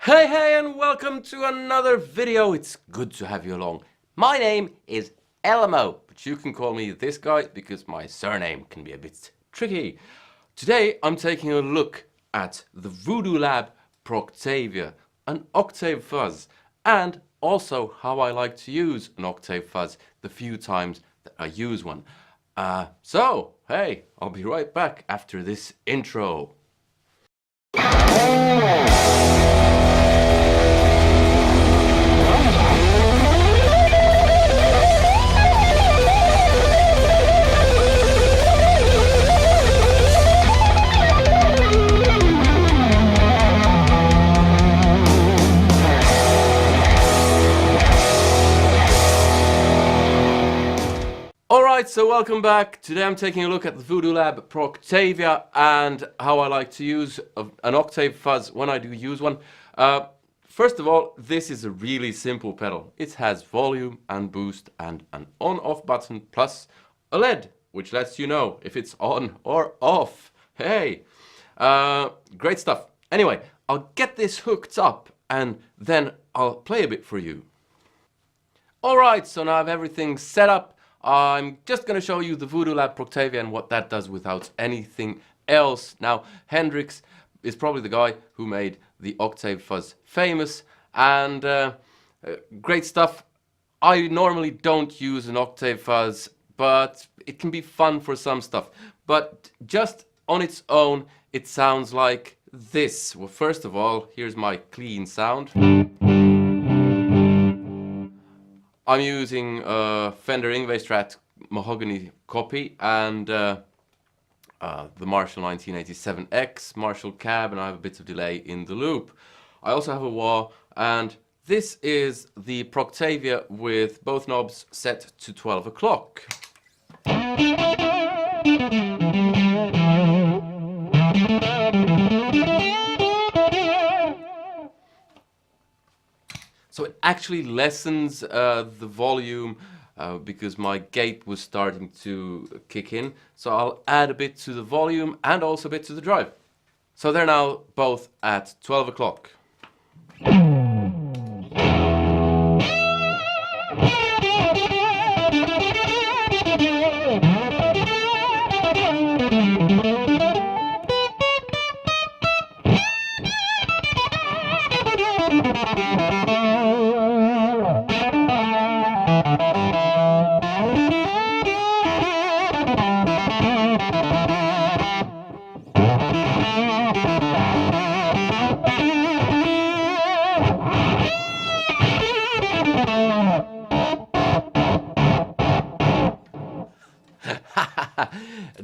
Hey and welcome to another video. It's good to have you along. My name is Elmo, but you can call me this guy because my surname can be a bit tricky. Today I'm taking a look at the Voodoo Lab Proctavia, an Octave Fuzz, and also how I like to use an Octave Fuzz the few times that I use one. Hey, I'll be right back after this intro. Alright, so welcome back. Today I'm taking a look at the Voodoo Lab Proctavia and how I like to use an Octave Fuzz when I do use one. First of all, this is a really simple pedal. It has volume and boost and an on-off button plus a LED, which lets you know if it's on or off. Hey, great stuff. Anyway, I'll get this hooked up and then I'll play a bit for you. Alright, so now I have everything set up. I'm just going to show you the Voodoo Lab Proctavia and what that does without anything else. Now, Hendrix is probably the guy who made the Octave Fuzz famous, and great stuff. I normally don't use an Octave Fuzz, but it can be fun for some stuff. But just on its own, it sounds like this. Well, first of all, here's my clean sound. I'm using a Fender Ingve Strat mahogany copy and the Marshall 1987X Marshall cab, and I have a bit of delay in the loop. I also have a wah, and this is the Proctavia with both knobs set to 12 o'clock. So it actually lessens the volume because my gate was starting to kick in. So I'll add a bit to the volume and also a bit to the drive. So they're now both at 12 o'clock.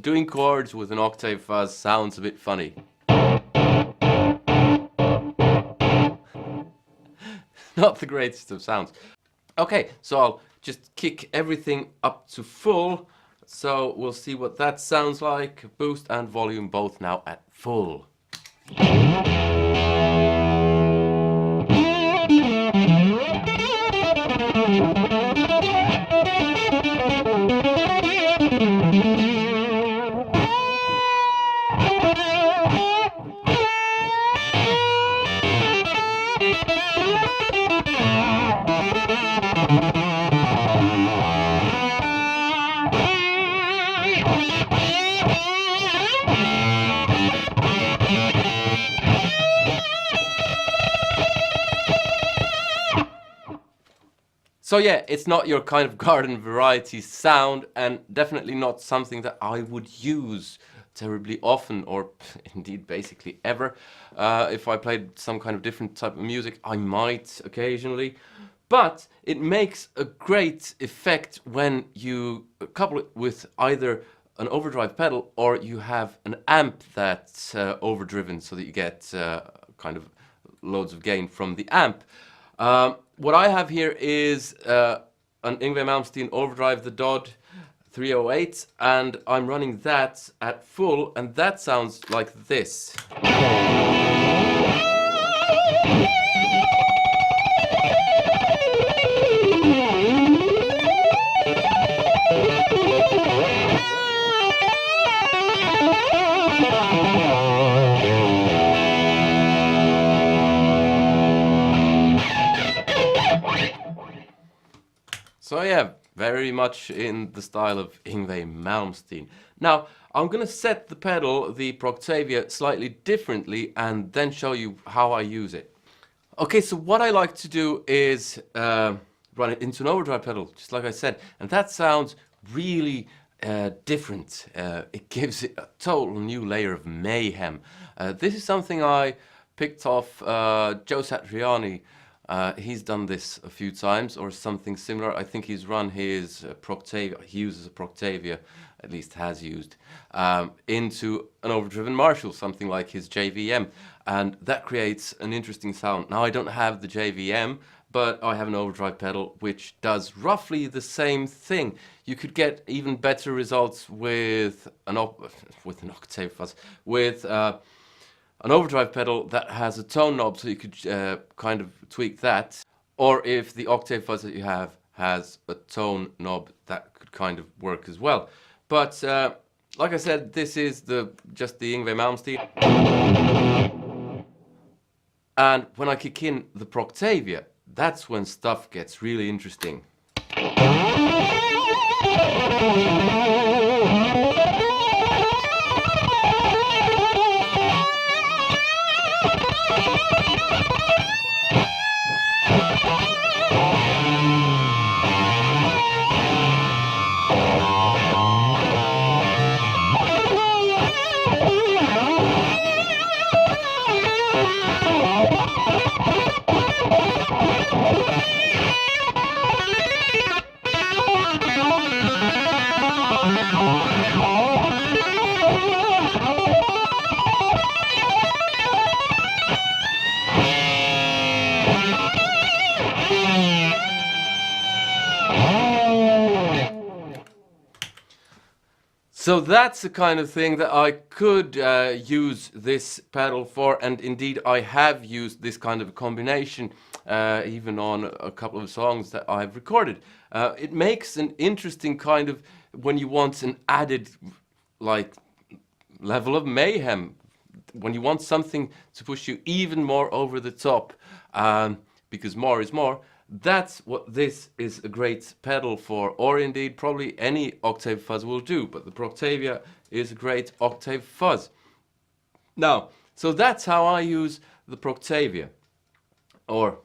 Doing chords with an Octave Fuzz sounds a bit funny. Not the greatest of sounds. Okay, so I'll just kick everything up to full. So we'll see what that sounds like. Boost and volume both now at full. So yeah, it's not your kind of garden variety sound, and definitely not something that I would use terribly often, or indeed basically ever. If I played some kind of different type of music, I might occasionally. But it makes a great effect when you couple it with either an overdrive pedal or you have an amp that's overdriven so that you get kind of loads of gain from the amp. What I have here is an Yngwie Malmsteen Overdrive the Dodd 308, and I'm running that at full, and that sounds like this. So yeah, very much in the style of Yngwie Malmsteen. Now, I'm gonna set the pedal, the Proctavia, slightly differently and then show you how I use it. Okay, so what I like to do is run it into an overdrive pedal, just like I said, and that sounds really different. It gives it a total new layer of mayhem. This is something I picked off Joe Satriani. He's done this a few times or something similar. I think he's run his Proctavia, he uses a Proctavia, at least has used, into an overdriven Marshall, something like his JVM, and that creates an interesting sound. Now I don't have the JVM, but I have an overdrive pedal which does roughly the same thing. You could get even better results with an Octave Fuzz, with an overdrive pedal that has a tone knob, so you could kind of tweak that. Or if the Octave Fuzz that you have has a tone knob, that could kind of work as well. But like I said, this is just the Yngwie Malmsteen. And when I kick in the Proctavia, that's when stuff gets really interesting. So that's the kind of thing that I could use this pedal for, and indeed I have used this kind of a combination even on a couple of songs that I've recorded. It makes an interesting kind of, when you want an added like level of mayhem, when you want something to push you even more over the top, because more is more. That's what this is a great pedal for, or indeed probably any Octave Fuzz will do, but the Proctavia is a great Octave Fuzz. Now, so that's how I use the Proctavia, or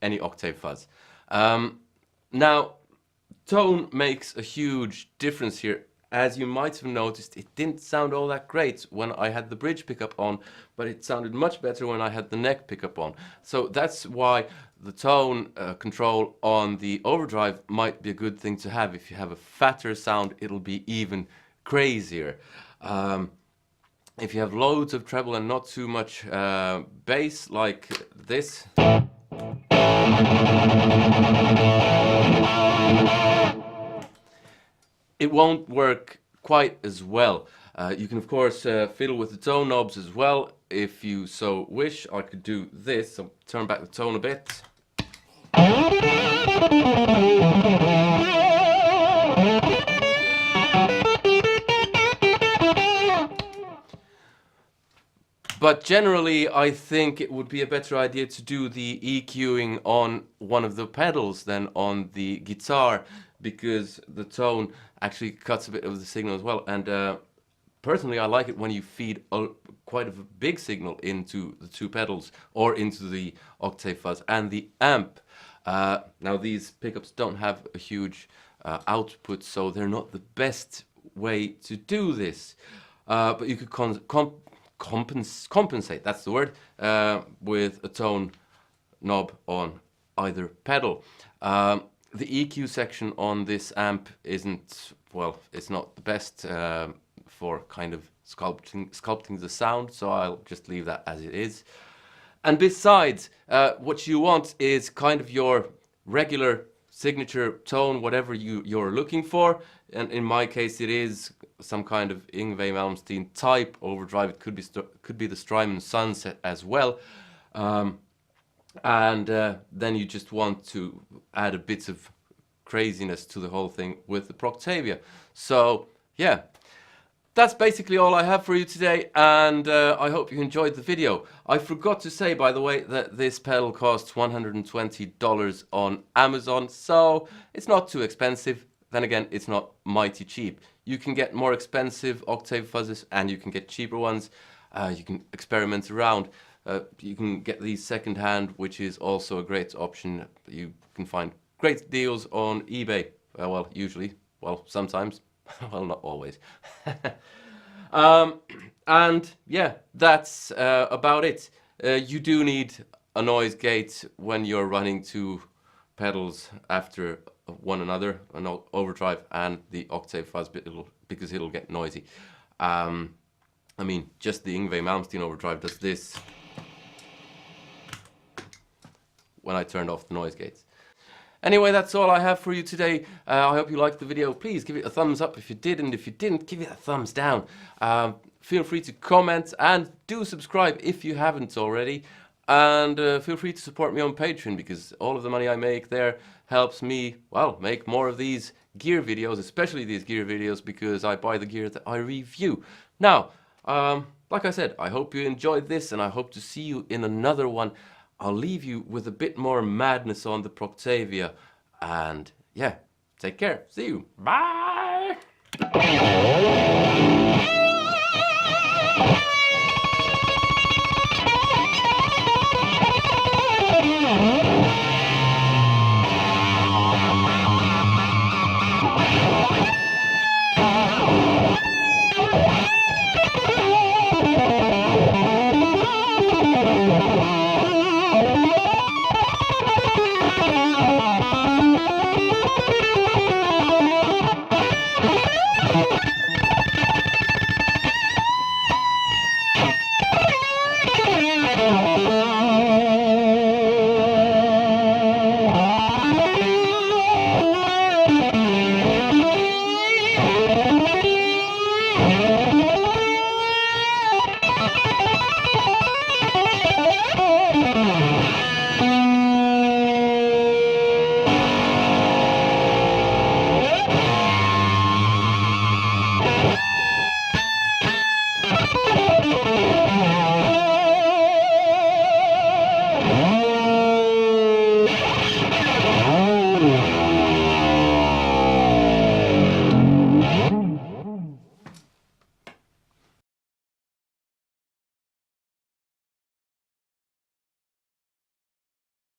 any Octave Fuzz. Now, tone makes a huge difference here. As you might have noticed, it didn't sound all that great when I had the bridge pickup on, but it sounded much better when I had the neck pickup on. So that's why the tone control on the overdrive might be a good thing to have. If you have a fatter sound, it'll be even crazier. If you have loads of treble and not too much bass like this, it won't work quite as well. You can of course fiddle with the tone knobs as well if you so wish. I could do this, so turn back the tone a bit. But generally, I think it would be a better idea to do the EQing on one of the pedals than on the guitar, because the tone actually cuts a bit of the signal as well. And personally, I like it when you feed quite a big signal into the two pedals or into the Octave Fuzz and the amp. Now, these pickups don't have a huge output, so they're not the best way to do this. But you could compensate, that's the word, with a tone knob on either pedal. The EQ section on this amp isn't, well, it's not the best for kind of sculpting the sound, so I'll just leave that as it is. And besides, what you want is kind of your regular signature tone, whatever you're looking for. And in my case, it is some kind of Yngwie Malmsteen type overdrive. It could be the Strymon Sunset as well. And then you just want to add a bit of craziness to the whole thing with the Proctavia. So yeah, that's basically all I have for you today, and I hope you enjoyed the video. I forgot to say, by the way, that this pedal costs $120 on Amazon, so it's not too expensive. Then again, it's not mighty cheap. You can get more expensive Octave Fuzzes, and you can get cheaper ones. You can experiment around. You can get these second-hand, which is also a great option. You can find great deals on eBay. Well, usually. Well, sometimes. Well, not always. And yeah, that's about it. You do need a noise gate when you're running two pedals after one another, an overdrive and the Octave Fuzz, because it'll get noisy. I mean, just the Yngwie Malmsteen overdrive does this when I turned off the noise gates. Anyway, that's all I have for you today. I hope you liked the video. Please give it a thumbs up if you did, and if you didn't, give it a thumbs down. Feel free to comment and do subscribe if you haven't already. And feel free to support me on Patreon, because all of the money I make there helps me, well, make more of these gear videos, especially these gear videos, because I buy the gear that I review. Now, like I said, I hope you enjoyed this, and I hope to see you in another one. I'll leave you with a bit more madness on the Proctavia, and yeah, take care. See you. Bye.